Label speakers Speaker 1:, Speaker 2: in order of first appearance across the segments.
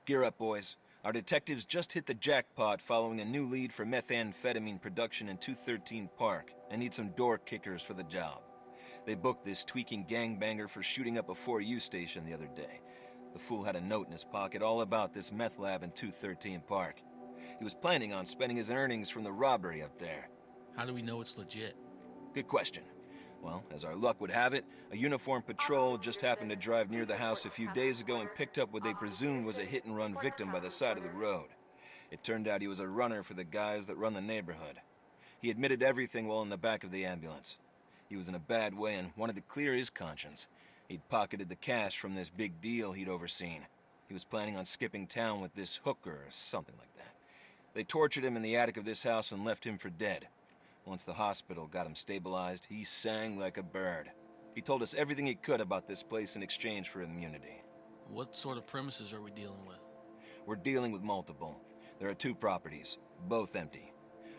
Speaker 1: Gear up, boys. Our detectives just hit the jackpot following a new lead for methamphetamine production in 213 Park and need some door kickers for the job. They booked this tweaking gangbanger for shooting up a 4U station the other day. The fool had a note in his pocket all about this meth lab in 213 Park. He was planning on spending his earnings from the robbery up there.
Speaker 2: How do we know it's legit?
Speaker 1: Good question. Well, as our luck would have it, a uniformed patrol just happened to drive near the house a few days ago and picked up what they presumed was a hit-and-run victim by the side of the road. It turned out he was a runner for the guys that run the neighborhood. He admitted everything while in the back of the ambulance. He was in a bad way and wanted to clear his conscience. He'd pocketed the cash from this big deal he'd overseen. He was planning on skipping town with this hooker or something like that. They tortured him in the attic of this house and left him for dead. Once the hospital got him stabilized, he sang like a bird. He told us everything he could about this place in exchange for immunity.
Speaker 2: What sort of premises are we dealing with?
Speaker 1: We're dealing with multiple. There are 2 properties, both empty.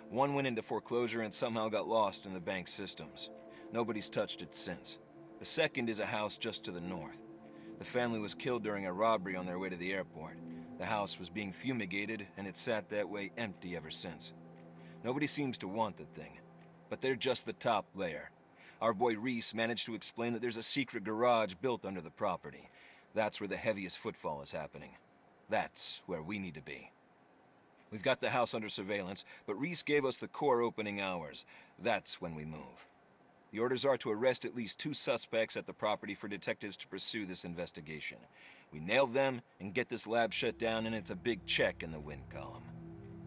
Speaker 1: One went into foreclosure and somehow got lost in the bank's systems. Nobody's touched it since. The second is a house just to the north. The family was killed during a robbery on their way to the airport. The house was being fumigated, and it sat that way empty ever since. Nobody seems to want the thing, but they're just the top layer. Our boy Reese managed to explain that there's a secret garage built under the property. That's where the heaviest footfall is happening. That's where we need to be. We've got the house under surveillance, but Reese gave us the core opening hours. That's when we move. The orders are to arrest at least 2 suspects at the property for detectives to pursue this investigation. We nail them and get this lab shut down, and it's a big check in the win column.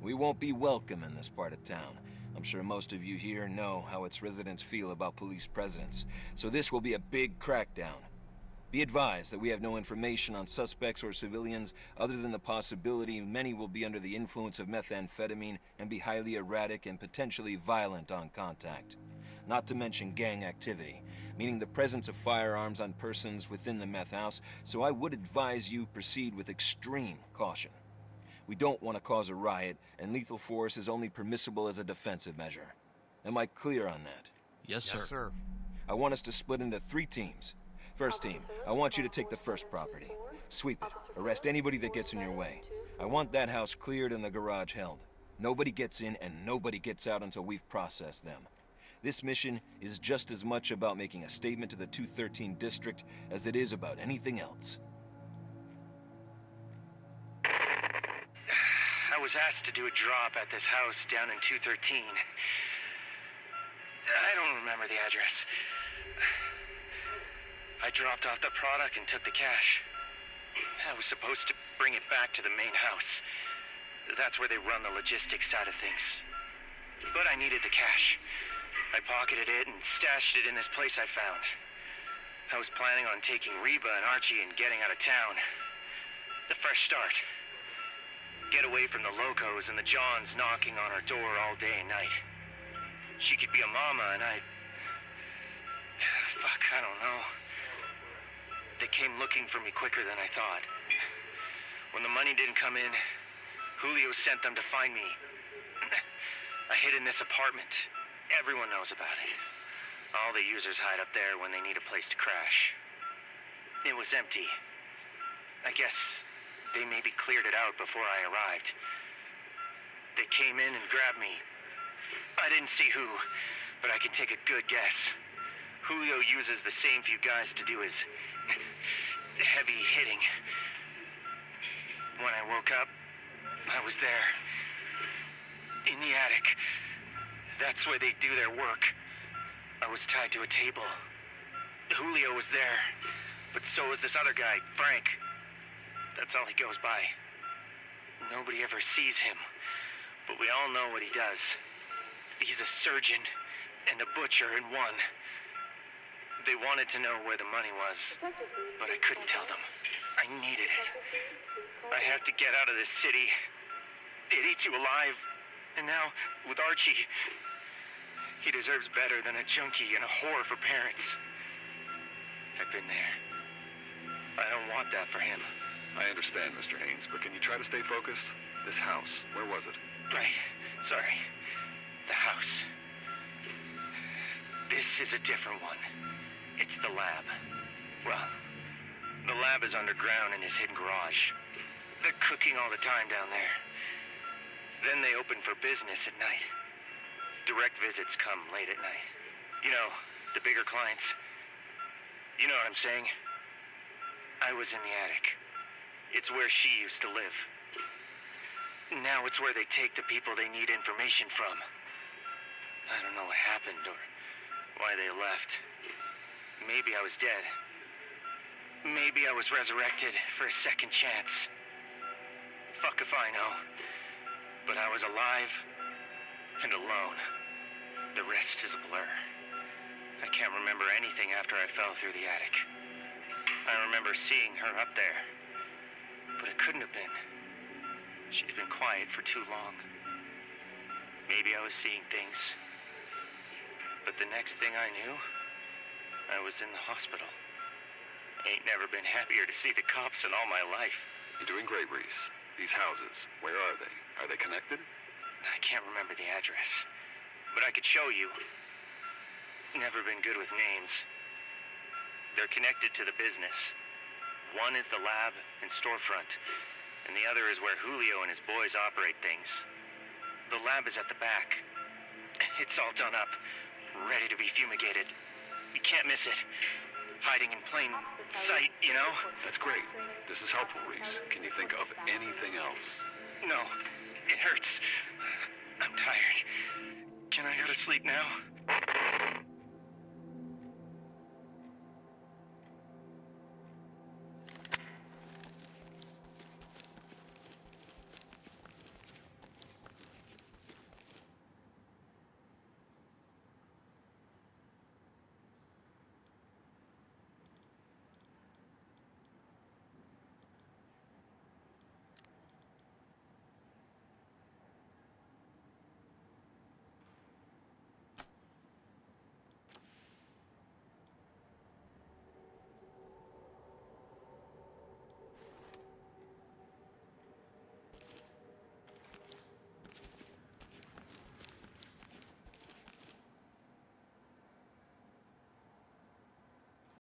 Speaker 1: We won't be welcome in this part of town. I'm sure most of you here know how its residents feel about police presence, so this will be a big crackdown. Be advised that we have no information on suspects or civilians other than the possibility many will be under the influence of methamphetamine and be highly erratic and potentially violent on contact. Not to mention gang activity, meaning the presence of firearms on persons within the meth house, so I would advise you proceed with extreme caution. We don't want to cause a riot, and lethal force is only permissible as a defensive measure. Am I clear on that?
Speaker 2: Yes, sir.
Speaker 3: Yes, sir.
Speaker 1: I want us to split into 3 teams. First team, I want you to take the first property. Sweep it. Arrest anybody that gets in your way. I want that house cleared and the garage held. Nobody gets in and nobody gets out until we've processed them. This mission is just as much about making a statement to the 213 district as it is about anything else.
Speaker 4: I was asked to do a drop at this house down in 213. I don't remember the address. I dropped off the product and took the cash. I was supposed to bring it back to the main house. That's where they run the logistics side of things. But I needed the cash. I pocketed it and stashed it in this place I found. I was planning on taking Reba and Archie and getting out of town. The fresh start. Get away from the locos and the Johns knocking on our door all day and night. She could be a mama and Fuck, I don't know. They came looking for me quicker than I thought. When the money didn't come in, Julio sent them to find me. I hid in this apartment. Everyone knows about it. All the users hide up there when they need a place to crash. It was empty. I guess they maybe cleared it out before I arrived. They came in and grabbed me. I didn't see who, but I can take a good guess. Julio uses the same few guys to do his heavy hitting. When I woke up, I was there. In the attic. That's where they do their work. I was tied to a table. Julio was there, but so was this other guy, Frank. That's all he goes by. Nobody ever sees him, but we all know what he does. He's a surgeon and a butcher in one. They wanted to know where the money was, but I couldn't tell them. I needed it. I have to get out of this city. It eats you alive. And now, with Archie, he deserves better than a junkie and a whore for parents. I've been there. I don't want that for him.
Speaker 3: I understand, Mr. Haynes, but can you try to stay focused? This house, where was it?
Speaker 4: Right. Sorry. The house. This is a different one. It's the lab. Well, the lab is underground in his hidden garage. They're cooking all the time down there. Then they open for business at night. Direct visits come late at night. You know, the bigger clients. You know what I'm saying? I was in the attic. It's where she used to live. Now it's where they take the people they need information from. I don't know what happened or why they left. Maybe I was dead. Maybe I was resurrected for a second chance. Fuck if I know. But I was alive and alone. The rest is a blur. I can't remember anything after I fell through the attic. I remember seeing her up there. But it couldn't have been. She'd been quiet for too long. Maybe I was seeing things. But the next thing I knew, I was in the hospital. Ain't never been happier to see the cops in all my life.
Speaker 3: You're doing great, Reese. These houses, where are they? Are they connected?
Speaker 4: I can't remember the address. But I could show you. Never been good with names. They're connected to the business. One is the lab and storefront, and the other is where Julio and his boys operate things. The lab is at the back. It's all done up, ready to be fumigated. You can't miss it. Hiding in plain sight, you know?
Speaker 3: That's great. This is helpful, Reese. Can you think of anything else?
Speaker 4: No, it hurts. I'm tired. Can I go to sleep now?